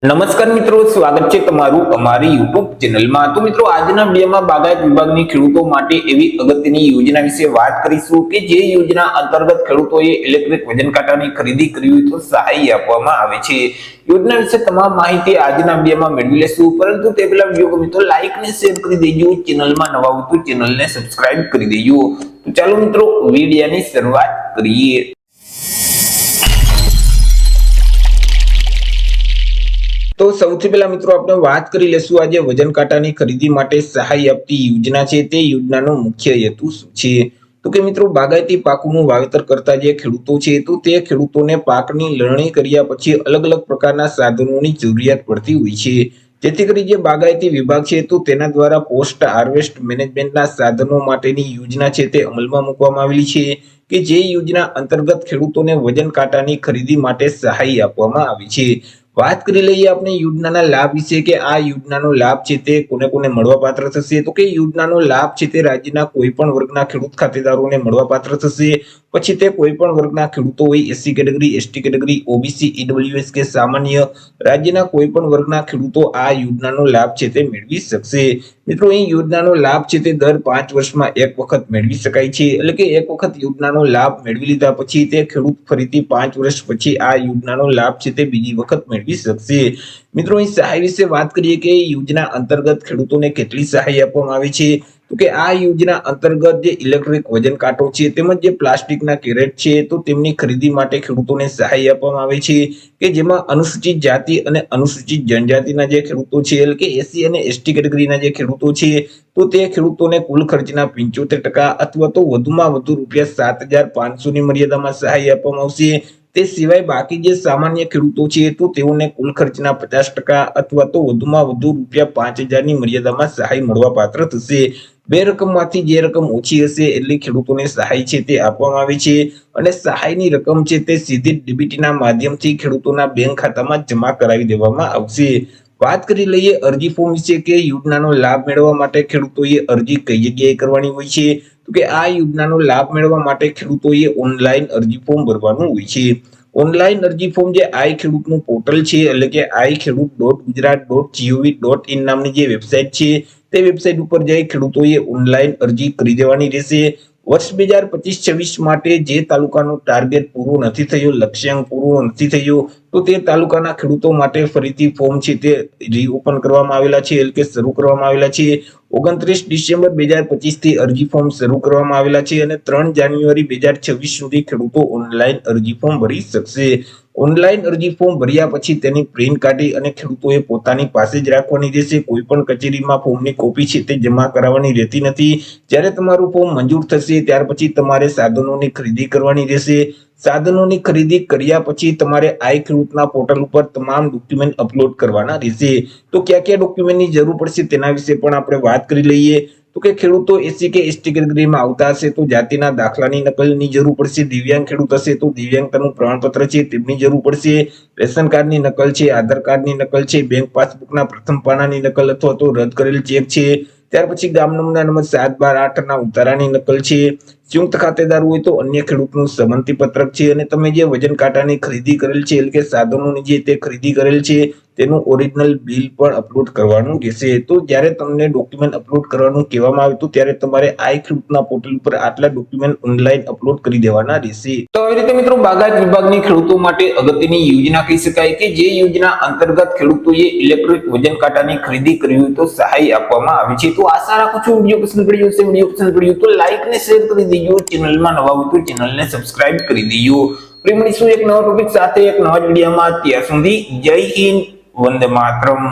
નમસ્કાર મિત્રો, સ્વાગત છે તમારું અમારી YouTube ચેનલમાં। તો મિત્રો, આજના વિડિયોમાં બાગાયત વિભાગની ખેડૂતો માટે એવી અગત્યની યોજના વિશે વાત કરીશું કે જે યોજના અંતર્ગત ખેડૂતોએ ઇલેક્ટ્રિક વજન કાંટાની ખરીદી કરવી હોય તો સહાય આપવામાં આવે છે। યોજના વિશે તમામ માહિતી આજના વિડિયોમાં મેળવી લેશું, પરંતુ તે પહેલા વિડિયો ગમે તો લાઈક ને શેર કરી દેજો, ચેનલમાં નવા હો તો ચેનલને સબસ્ક્રાઇબ કરી દેજો। તો ચાલો મિત્રો, વિડિયોની શરૂઆત કરીએ। તો સૌથી પહેલા મિત્રો આપણે વાત કરી લેશું આજે વજન કાંટાની ખરીદી માટે સહાય આપતી યોજના છે તે યોજનાનો મુખ્ય હેતુ શું છે। તો કે મિત્રો, બાગાયતી પાકોનું વાવેતર કરતા જે ખેડૂતો છે તો તે ખેડૂતોને પાકની લણણી કર્યા પછી અલગ અલગ પ્રકારના સાધનોની જરૂરિયાત પડતી હોય છે, જેથી કરી જે બાગાયતી વિભાગ છે તો તેના દ્વારા પોસ્ટ હાર્વેસ્ટ મેનેજમેન્ટના સાધનો માટેની યોજના છે તે અમલમાં મૂકવામાં આવેલી છે કે જે યોજના અંતર્ગત ખેડૂતોને વજન કાંટાની ખરીદી માટે સહાય આપવામાં આવી છે। વાત કરી લઈએ આપણે યોજનાના લાભ વિશે કે આ યોજનાનો લાભ છે તે કોને કોને મળવાપાત્ર થશે। તો કે યોજનાનો લાભ છે તે રાજ્યના કોઈ પણ વર્ગના ખેડૂત ખાતેદારોને મળવાપાત્ર થશે। પછી તે કોઈ પણ વર્ગના ખેડૂતો હોય, SC category, ST category, OBC, EWS કે સામાન્ય રાજ્યના કોઈ પણ વર્ગના ખેડૂતો આ યોજનાનો લાભ છે તે મેળવી શકશે। મિત્રો, અહીં યોજનાનો લાભ છે તે દર 5 વર્ષમાં એક વખત મેળવી શકાય છે, એટલે કે એક વખત યોજનાનો લાભ મેળવી લીધા પછી તે ખેડૂત ફરીથી 5 વર્ષ પછી આ યોજનાનો લાભ છે તે બીજી વખત મેળવી શકશે। મિત્રો, અહીં સહાય વિશે વાત કરીએ કે યોજના અંતર્ગત ખેડૂતોને કેટલી સહાય આપવામાં આવે છે। તો કે આ યોજના અંતર્ગત જે ઇલેક્ટ્રિક વજન કાંટો છે તેમજ જે પ્લાસ્ટિકના કેરેટ છે તો તેમની ખરીદી માટે ખેડૂતોને સહાય આપવામાં આવે છે કે જેમાં અનુસૂચિત જાતિ અને અનુસૂચિત જનજાતિના જે ખેડૂતો છે, એટલે કે એસસી અને એસટી કેટેગરીના જે ખેડૂતો છે તો તે ખેડૂતોને કુલ ખર્ચના 75% અથવા તો વધુમાં વધુ રૂપિયા 7,500 ની મર્યાદામાં સહાય આપવામાં આવશે। તે સિવાય બાકી જે સામાન્ય ખેડૂતો છે તો તેઓને કુલ ખર્ચના 50% અથવા તો વધુમાં વધુ રૂપિયા 5,000 ની મર્યાદામાં સહાય મળવાપાત્ર થશે। બે રકમમાંથી જે રકમ ઓછી હશે એટલી ખેડૂતોને સહાય છે તે આપવામાં આવે છે અને સહાયની રકમ છે તે સીધી ડીબીટીના માધ્યમથી ખેડૂતોના બેંક ખાતામાં જમા કરાવી દેવામાં આવશે। વાત કરી લઈએ અરજી ફોર્મ વિશે કે યોજનાનો લાભ મેળવવા માટે ખેડૂતોએ અરજી કઈ જગ્યાએ કરવાની હોય છે। તો કે આ યોજનાનો લાભ મેળવવા માટે ખેડૂતોએ ઓનલાઈન અરજી ફોર્મ ભરવાનું હોય છે। ઓનલાઈન અરજી ફોર્મ જે આઈ ખેડૂતનું પોર્ટલ છે, એટલે કે iKhedoot.gujarat.gov.in નામની જે વેબસાઇટ છે તે વેબસાઇટ ઉપર જઈ ખેડૂતોએ ઓનલાઈન અરજી કરી દેવાની રહેશે। વર્ષ 2025-26 માટે જે તાલુકાનું ટાર્ગેટ પૂરું નથી થયું, લક્ષ્યાંક પૂરો નથી થયો, તો તે તાલુકાના ખેડૂતો માટે ફરીથી ફોર્મ છે તે રીઓપન કરવામાં આવેલા છે, એટલે કે શરૂ કરવામાં આવેલા છે। 29 ડિસેમ્બર 2025 થી અરજી ફોર્મ શરૂ કરવામાં આવેલા છે અને 3 જાન્યુઆરી 2026 સુધી ખેડૂતો ઓનલાઈન અરજી ફોર્મ ભરી શકશે। ઓનલાઈન અરજી ફોર્મ ભર્યા પછી તેની પ્રિન્ટ કાઢી અને ખેડૂતોએ પોતાની પાસે જ રાખવાની રહેશે। કોઈ પણ કચેરીમાં ફોર્મની કોપી છે તે જમા કરાવવાની રહેતી નથી। જ્યારે તમારું ફોર્મ મંજૂર થશે ત્યાર પછી તમારે સાધનોની ખરીદી કરવાની રહેશે। સાધનોની ખરીદી કર્યા પછી તમારે આઈ ખેડૂતના પોર્ટલ ઉપર તમામ ડોક્યુમેન્ટ અપલોડ કરવાના રહેશે। તો કયા કયા ડોક્યુમેન્ટની જરૂર પડશે તેના વિશે પણ આપણે વાત કરી લઈએ। તો કે ખેડૂતો એસસી કે એસટી કેટેગરીમાં આવતા હશે તો જાતિના દાખલાની નકલની જરૂર પડશે। દિવ્યાંગ ખેડૂત હશે તો દિવ્યાંગતાનું પ્રમાણપત્ર છે તેમની જરૂર પડશે। રેશન કાર્ડની નકલ છે, આધાર કાર્ડની નકલ છે, બેંક પાસબુકના પ્રથમ પાનાની નકલ અથવા તો રદ કરેલ ચેક છે, ત્યાર પછી ગામ નમૂના નંબર 7/12/8 ના ઉતારાની નકલ છે, સંયુક્ત ખાતેદાર હોય તો અન્ય ખેડૂતનું સંમતિ પત્રક છે અને તમે જે વજન કાંટાની ખરીદી કરેલ છે, એટલે કે સાધનોની જે તે ખરીદી કરેલ છે તેનું ઓરિજિનલ બિલ પણ અપલોડ કરવાનું રહેશે। તો જ્યારે તમને ડોક્યુમેન્ટ અપલોડ કરવાનું કહેવામાં આવે તો ત્યારે તમારે આઈ ખેડૂતના પોર્ટલ ઉપર આટલા ડોક્યુમેન્ટ ઓનલાઈન અપલોડ કરી દેવાના રહેશે। તો આવી રીતે મિત્રો, બાગાયત વિભાગની ખેડૂતો માટે અગત્યની યોજના કહી શકાય કે જે યોજના અંતર્ગત ખેડૂતોએ ઇલેક્ટ્રિક વજન કાંટાની ખરીદી કરવી હોય તો સહાય આપવામાં આવે છે। તો આશા રાખું છું વિડીયો પસંદ પડ્યો હશે। વિડીયો પસંદ પડ્યો તો લાઈક ને શેર કરી દેજો, ચેનલમાં નવા હોય તો ચેનલને સબસ્ક્રાઇબ કરી દેજો। ફરી મળીશું એક નવા ટોપિક સાથે એક નવા વિડીયોમાં। ત્યાં સુધી જય હિન્દ, વંદે માતરમ।